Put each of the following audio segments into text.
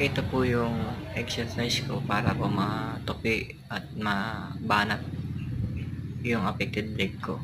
Ito po yung exercise ko para po matupi at mabanat yung affected leg ko.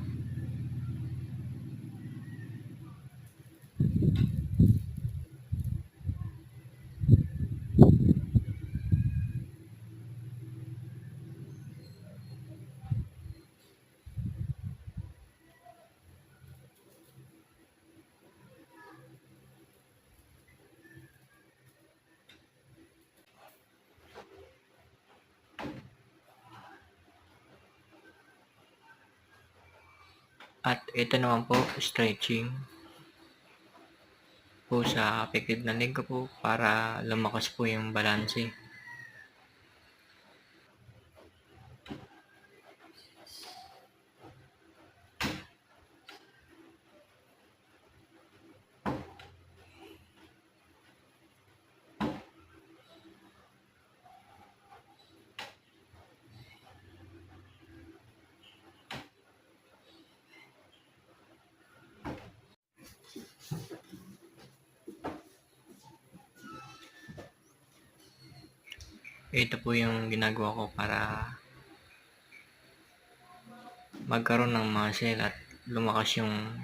At ito naman po, stretching po sa affected na leg ko po para lumakas po yung balanse. Ito po yung ginagawa ko para magkaroon ng muscle at lumakas yung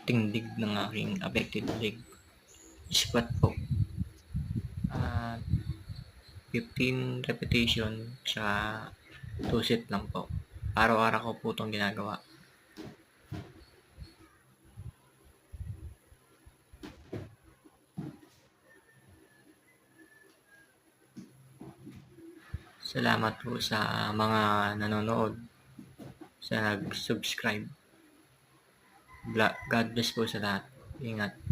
tindig ng aking affected leg. Squat po. At 15 repetition sa 2 set lang po. Araw-araw ko po itong ginagawa. Salamat po sa mga nanonood, sa nag-subscribe. God bless po sa lahat. Ingat.